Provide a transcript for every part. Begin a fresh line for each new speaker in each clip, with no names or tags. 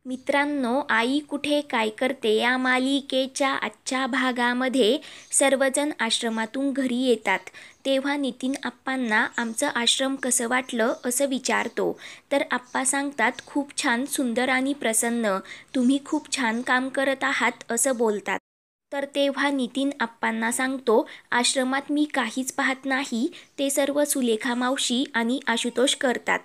मित्रांनो, आई कुठे काय करते या मालिकेच्या आजच्या भागामध्ये सर्वजण आश्रमातून घरी येतात. तेव्हा नितीन आप्पांना आमचं आश्रम कसं वाटलं असं विचारतो. तर आप्पा सांगतात, खूप छान, सुंदर आणि प्रसन्न. तुम्ही खूप छान काम करत आहात असं बोलतात. तर तेव्हा नितीन आप्पांना सांगतो, आश्रमात मी काहीच पाहत नाही, ते सर्व सुलेखा मावशी आणि आशुतोष करतात.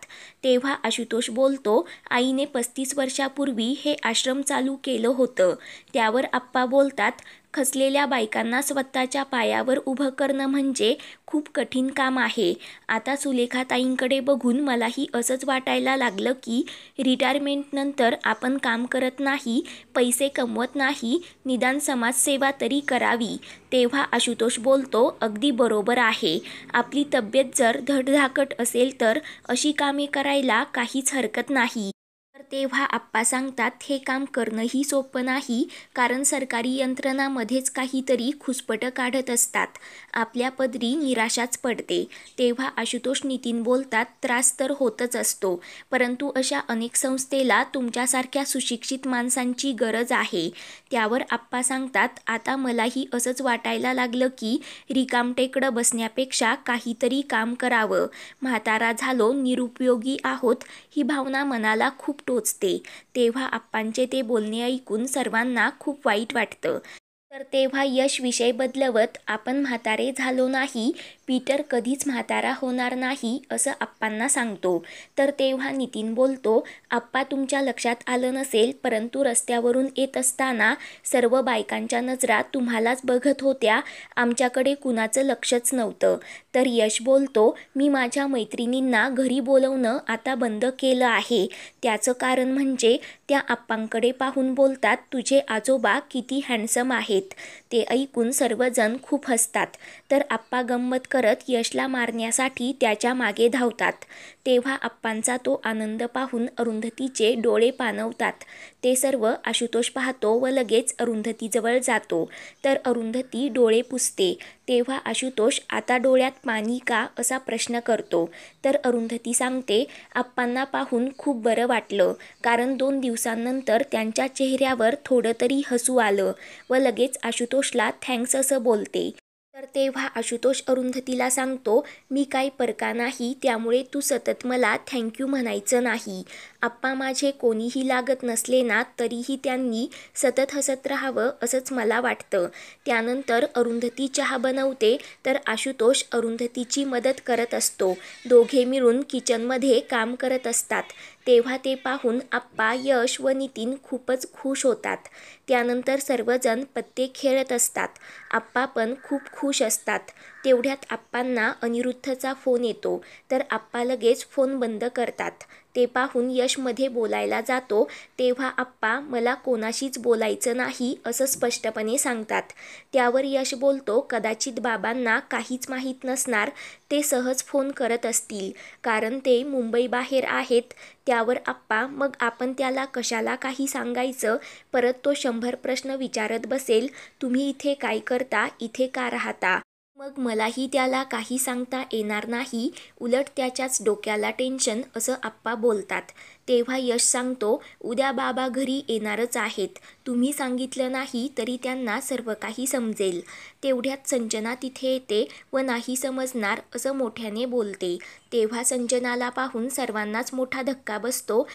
तेव्हा आशुतोष बोलतो, आईने 35 वर्षापूर्वी हे आश्रम चालू केलं होतं. त्यावर आप्पा बोलतात, खचलेल्या बायकांना स्वतःच्या पायावर उभं करणं म्हणजे खूप कठीण काम आहे. आता सुलेखाताईंकडे बघून मलाही असंच वाटायला लागलं की रिटायरमेंटनंतर आपण काम करत नाही, पैसे कमवत नाही, निदान समाजसेवा तरी करावी. तेव्हा आशुतोष बोलतो, अगदी बरोबर आहे. आपली तब्येत जर धडधाकट असेल तर अशी कामे करायला काहीच हरकत नाही. तर तेव्हा आप्पा सांगतात, हे काम करणंही सोपं नाही, कारण सरकारी यंत्रणामध्येच काहीतरी खुसपटं काढत असतात. आपल्या पदरी निराशाच पडते. तेव्हा आशुतोष नितीन बोलतात, त्रास तर होतच असतो, परंतु अशा अनेक संस्थेला तुमच्यासारख्या सुशिक्षित माणसांची गरज आहे. त्यावर आप्पा सांगतात, आता मलाही असंच वाटायला लागलं की रिकामटेकडं बसण्यापेक्षा काहीतरी काम करावं. म्हातारा झालो, निरुपयोगी आहोत, ही भावना मनाला खूप टोचते. तेव्हा आप्पांचे ते बोलणे ऐकून सर्वांना खूप वाईट वाटतं. तर तेव्हा यश विषय बदलवत, आपण म्हातारे झालो नाही, पीटर कधीच म्हातारा होणार नाही असं आप्पांना सांगतो. तर तेव्हा नितीन बोलतो, आप्पा तुमच्या लक्षात आलं नसेल, परंतु रस्त्यावरून येत असताना सर्व बायकांच्या नजरा तुम्हालाच बघत होत्या, आमच्याकडे कुणाचं लक्षच नव्हतं. तर यश बोलतो, मी माझ्या मैत्रिणींना घरी बोलवणं आता बंद केलं आहे. त्याचं कारण म्हणजे त्या आप्पांकडे पाहून बोलतात, तुझे आजोबा किती हँडसम आहेत. ते ऐकून सर्वजण खूप हसतात. तर आप्पा गंमत करत यशला मारण्यासाठी त्याच्या मागे धावतात. तेव्हा आप्पांचा तो आनंद पाहून अरुंधतीचे डोळे पाणवतात. ते सर्व आशुतोष पाहतो व लगेच अरुंधतीजवळ जातो. तर अरुंधती डोळे पुसते. तेव्हा आशुतोष, आता डोळ्यात पाणी का असा प्रश्न करतो. तर अरुंधती सांगते, आप्पांना पाहून खूप बरं वाटलं, कारण 2 दिवसांनंतर त्यांच्या चेहऱ्यावर थोडं तरी हसू आलं व लगेच आशुतोषला थँक्स असं बोलते. तर तेव्हा आशुतोष अरुंधतीला सांगतो, मी काही परका नाही, त्यामुळे तू सतत मला थँक्यू म्हणायचं नाही. आप्पा माझे कोणीही लागत नसले ना तरीही त्यांनी सतत हसत राहावं असंच मला वाटतं. त्यानंतर अरुंधती चहा बनवते. तर आशुतोष अरुंधतीची मदत करत असतो. दोघे मिळून किचनमध्ये काम करत असतात. तेव्हा ते पाहून आप्पा, यश व नितीन खूपच खुश होतात. त्यानंतर सर्वजण पत्ते खेळत असतात. आप्पा पण खूप खुश असतात. तेवढ्यात आप्पांना अनिरुद्धचा फोन येतो. तर आप्पा लगेच फोन बंद करतात. ते पाहून यश मध्ये बोलायला जातो. तेव्हा आप्पा, मला कोणाशीच बोलायचं नाही असं स्पष्टपणे सांगतात. त्यावर यश बोलतो, कदाचित बाबांना काहीच माहीत नसणार, ते सहज फोन करत असतील, कारण ते मुंबईबाहेर आहेत. त्यावर आप्पा, मग आपण त्याला कशाला काही सांगायचं, परत तो 100 प्रश्न विचारत बसेल, तुम्ही इथे काय करता, इथे का राहता. मग मलाही त्याला काही सांगता येणार नाही, उलट त्याच्याच डोक्याला टेन्शन असं आप्पा बोलतात. तेव्हा यश सांगतो, उद्या बाबा घरी येणारच आहेत, तुम्ही सांगितलं नाही तरी त्यांना सर्व काही समजेल. तेवढ्यात संजना तिथे येते व नाही समजणार असं मोठ्याने बोलते. तेव्हा संजनाला पाहून सर्वांनाच मोठा धक्का बसतो.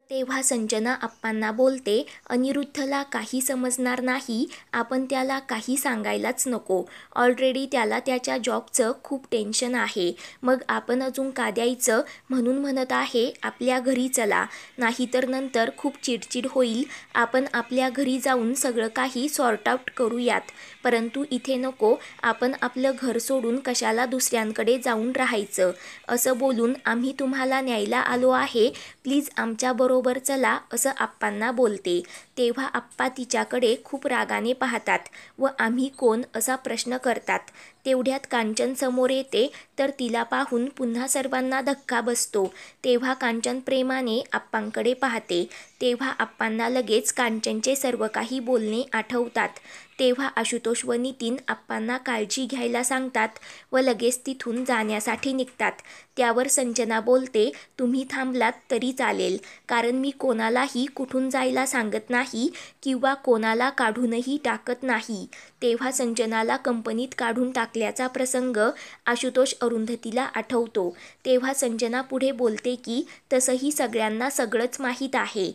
तेव्हा संजना आप्पांना बोलते, अनिरुद्धला काही समजणार नाही, आपण त्याला काही सांगायलाच नको. ऑलरेडी त्याला त्याच्या जॉबचं खूप टेन्शन आहे, मग आपण अजून का द्यायचं. म्हणून म्हणत आहे, आपल्या घरी चला, नाहीतर नंतर खूप चिडचिड होईल. आपण आपल्या घरी जाऊन सगळं काही सॉर्ट आउट करूयात, परंतु इथे नको. आपण आपलं घर सोडून कशाला दुसऱ्यांकडे जाऊन राहायचं. असं बोलून आम्ही तुम्हाला न्यायला आलो आहे, प्लीज आमच्याबरोबर चला असं आप्पांना बोलते. तेव्हा आप्पा तिच्याकडे खूप रागाने पाहतात व आम्ही कोण असा प्रश्न करतात. तेवढ्यात कांचन समोर येते, तर तिला पाहून पुन्हा सर्वांना धक्का बसतो. तेव्हा कांचन प्रेमाने आप्पांकडे पाहते. तेव्हा आप्पांना लगेच कांचनचे सर्व काही बोलणे आठवतात. तेव्हा आशुतोष व नितीन आप्पांना काळजी घ्यायला सांगतात व लगेच तिथून जाण्यासाठी निघतात. त्यावर संजना बोलते, तुम्ही थांबलात तरी चालेल, कारण मी कोणालाही कुठून जायला सांगत नाही किंवा कोणाला काढूनही टाकत नाही. तेव्हा संजनाला कंपनीत काढून टाकल्याचा प्रसंग आशुतोष अरुंधतीला आठवतो. तेव्हा संजना पुढे बोलते की तसंही सगळ्यांना सगळंच माहीत आहे.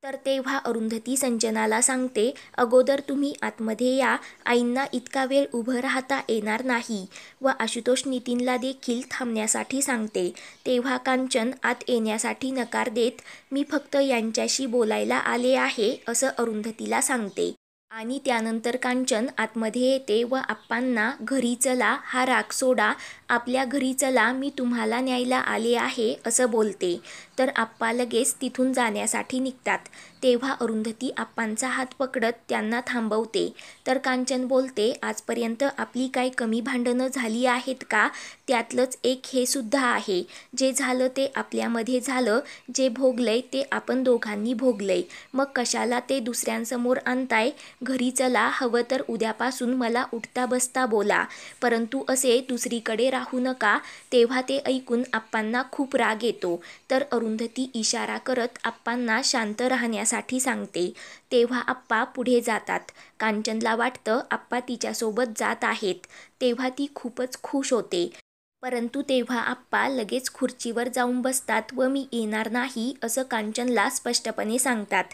तर तेव्हा अरुंधती संजनाला सांगते, अगोदर तुम्ही आतमध्ये या, आईंना इतका वेळ उभं राहता येणार नाही. व आशुतोष नितीनला देखील थांबण्यासाठी सांगते. तेव्हा कांचन आत येण्यासाठी नकार देत, मी फक्त यांच्याशी बोलायला आले आहे असं अरुंधतीला सांगते. आणि त्यानंतर कांचन आतमध्ये येते व आप्पांना घरी चला, हा राग सोडा, आपल्या घरी चला, मी तुम्हाला न्यायला आले आहे असं बोलते. तर आप्पा लगेच तिथून जाण्यासाठी निघतात. तेव्हा अरुंधती आप्पांचा हात पकडत त्यांना थांबवते. तर कांचन बोलते, आजपर्यंत आपली काही कमी भांडणं झाली आहेत का? त्यातलंच एक हे सुद्धा आहे. जे झालं ते आपल्यामध्ये झालं, जे भोगलंय ते आपण दोघांनी भोगलंय, मग कशाला ते दुसऱ्यांसमोर आणताय? घरी चला, हवं तर उद्यापासून मला उठता बसता बोला, परंतु असे दुसरीकडे राहू नका. तेव्हा ते ऐकून आप्पांना खूप राग येतो. तर अरुंधती इशारा करत आप्पांना शांत राहण्यासाठी सांगते. तेव्हा आप्पा पुढे जातात. कांचनला वाटतं आप्पा तिच्यासोबत जात आहेत. तेव्हा ती खूपच खुश होते. परंतु तेव्हा आप्पा लगेच खुर्चीवर जाऊन बसतात व मी येणार नाही असं कांचनला स्पष्टपणे सांगतात.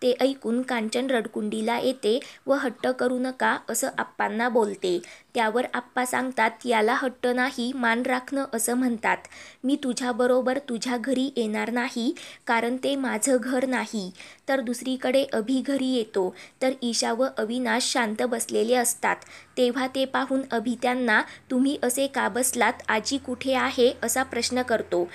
ते ऐकून कांचन रडकुंडीला येते व हट्ट करू नका असं आप्पांना बोलते. त्यावर आप्पा सांगतात, याला हट्ट नाही, मान राखणं असं म्हणतात. मी तुझ्याबरोबर तुझ्या घरी येणार नाही, कारण ते माझं घर नाही. तर दुसरीकडे अभि घरी येतो. तर ईशा व अविनाश शांत बसलेले असतात. तेव्हा ते पाहून अभि त्यांना, तुम्ही असे का बसलात, आजी कुठे आहे असा प्रश्न करतो.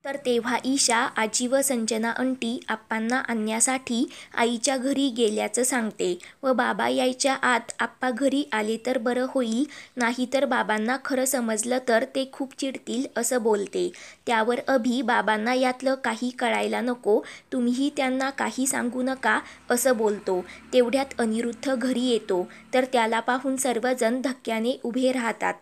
तर तेव्हा ईशा आजी व संजना अंटी आप्पांना आणण्यासाठी आईच्या घरी गेल्याचं सांगते व बाबा यायच्या आत आप्पा घरी आले तर बरं होईल, नाहीतर बाबांना खरं समजलं तर ते खूप चिडतील असं बोलते. त्यावर अभि, बाबांना यातलं काही कळायला नको, तुम्हीही त्यांना काही सांगू नका असं बोलतो. तेवढ्यात अनिरुद्ध घरी येतो. तर त्याला पाहून सर्वजण धक्क्याने उभे राहतात.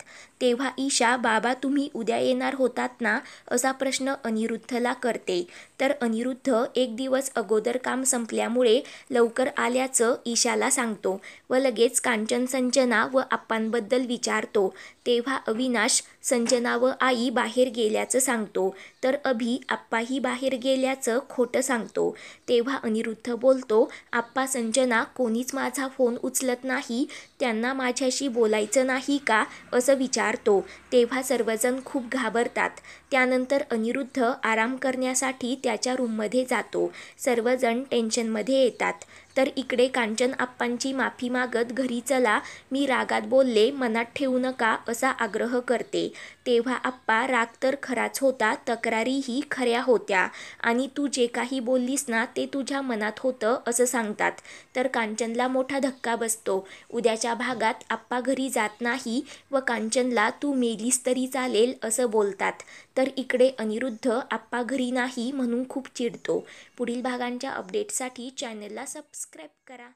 तेव्हा ईशा, बाबा तुम्ही उद्या येणार होतात ना असा प्रश्न अनिरुद्धला करते. तर अनिरुद्ध एक दिवस अगोदर काम संपल्यामुळे लवकर आल्याचं ईशाला सांगतो व लगेच कांचन, संजना व आप्पांबद्दल विचारतो. तेव्हा अविनाश संजना व आई बाहेर गेल्याचं सांगतो. तर अभि आप्पाही बाहेर गेल्याचं खोटं सांगतो. तेव्हा अनिरुद्ध बोलतो, आप्पा, संजना, कोणीच माझा फोन उचलत नाही, त्यांना माझ्याशी बोलायचं नाही का असं विचारतो. तेव्हा सर्वजण खूप घाबरतात. त्यानंतर अनिरुद्ध आराम करण्यासाठी त्याच्या रूममध्ये जातो. सर्वजण टेन्शनमध्ये येतात. तर इकडे कांचन आप्पांची माफी मागत घरी चला, मी रागात बोलले, मनात ठेवू नका असा आग्रह करते. तेव्हा आप्पा, राग तर खराच होता, तक्रारीही खऱ्या होत्या आणि तू जे काही बोललीस ना ते तुझ्या मनात होतं असं सांगतात. तर कांचनला मोठा धक्का बसतो. उद्याच्या भागात आप्पा घरी जात नाही व कांचनला तू मेलीस तरी चालेल असं बोलतात. तर इकडे अनिरुद्ध आप्पा घरी नाही म्हणून खूप चिडतो. पुढील भागांच्या अपडेटसाठी चॅनलला सबस्क्राईब करा.